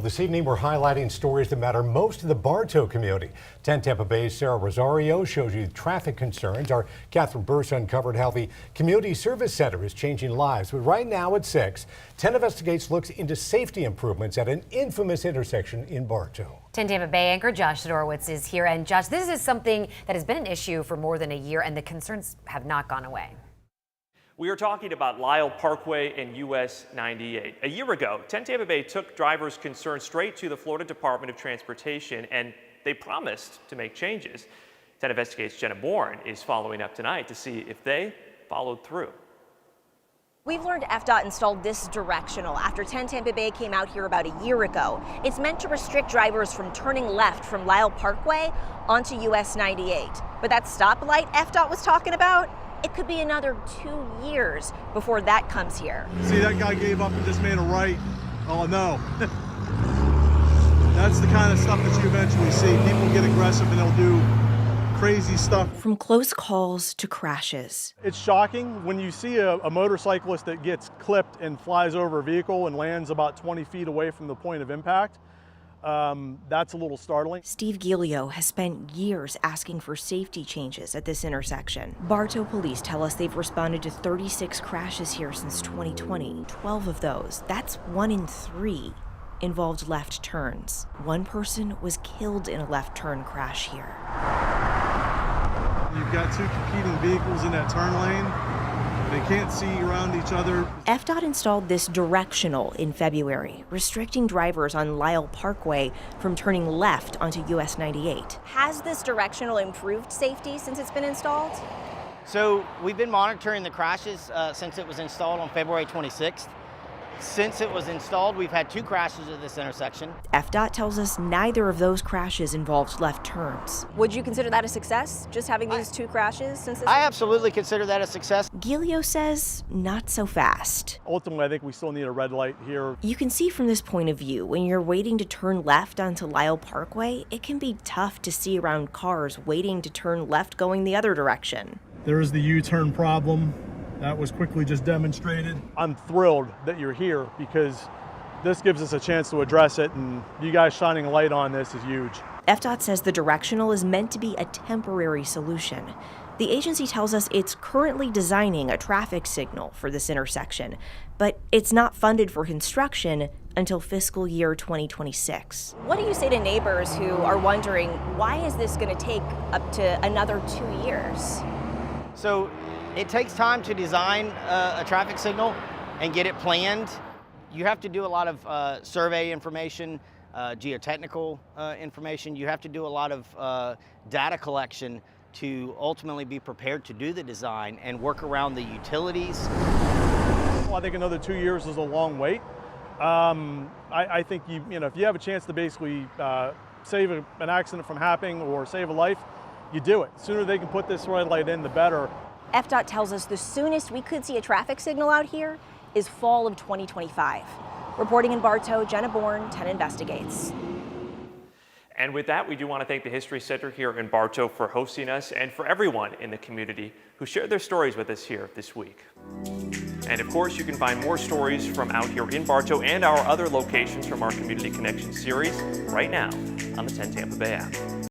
This evening, we're highlighting stories that matter most to the Bartow community. 10 Tampa Bay's Sarah Rosario shows you traffic concerns. Our Catherine Burse uncovered how the Community Service Center is changing lives. But right now at 6, 10 Investigates looks into safety improvements at an infamous intersection in Bartow. 10 Tampa Bay anchor Josh Sidorowitz is here. And Josh, this is something that has been an issue for more than a year, and the concerns have not gone away. We are talking about Lyle Parkway and US 98. A year ago, 10 Tampa Bay took drivers' concerns straight to the Florida Department of Transportation, and they promised to make changes. 10 Investigates' Jenna Bourne is following up tonight to see if they followed through. We've learned FDOT installed this directional after 10 Tampa Bay came out here about a year ago. It's meant to restrict drivers from turning left from Lyle Parkway onto US 98. But that stoplight FDOT was talking about, it could be another 2 years before that comes here. See, that guy gave up and just made a right. Oh no. That's the kind of stuff that you eventually see. People get aggressive and they'll do crazy stuff. From close calls to crashes. It's shocking when you see a motorcyclist that gets clipped and flies over a vehicle and lands about 20 feet away from the point of impact. That's a little startling. Steve Gilio has spent years asking for safety changes at this intersection. Bartow police tell us they've responded to 36 crashes here since 2020. 12 of those, that's 1 in 3, involved left turns. One person was killed in a left turn crash here. You've got 2 competing vehicles in that turn lane. They can't see around each other. FDOT installed this directional in February, restricting drivers on Lyle Parkway from turning left onto US 98. Has this directional improved safety since it's been installed? So we've been monitoring the crashes since it was installed on February 26th. Since it was installed, we've had 2 crashes at this intersection. FDOT tells us neither of those crashes involved left turns. Would you consider that a success, just having these 2 crashes since this? I absolutely consider that a success. Gilio says not so fast. Ultimately, I think we still need a red light here. You can see from this point of view, when you're waiting to turn left onto Lyle Parkway, it can be tough to see around cars waiting to turn left going the other direction. There is the U-turn problem. That was quickly just demonstrated. I'm thrilled that you're here because this gives us a chance to address it, and you guys shining a light on this is huge. FDOT says the directional is meant to be a temporary solution. The agency tells us it's currently designing a traffic signal for this intersection, but it's not funded for construction until fiscal year 2026. What do you say to neighbors who are wondering, why is this going to take up to another 2 years? So it takes time to design a traffic signal and get it planned. You have to do a lot of survey information, geotechnical information. You have to do a lot of data collection to ultimately be prepared to do the design and work around the utilities. Well, I think another 2 years is a long wait. I think if you have a chance to basically save an accident from happening or save a life, you do it. The sooner they can put this red light in, the better. FDOT tells us the soonest we could see a traffic signal out here is fall of 2025. Reporting in Bartow, Jenna Bourne, 10 Investigates. And with that, we do want to thank the History Center here in Bartow for hosting us, and for everyone in the community who shared their stories with us here this week. And of course, you can find more stories from out here in Bartow and our other locations from our Community Connection series right now on the 10 Tampa Bay app.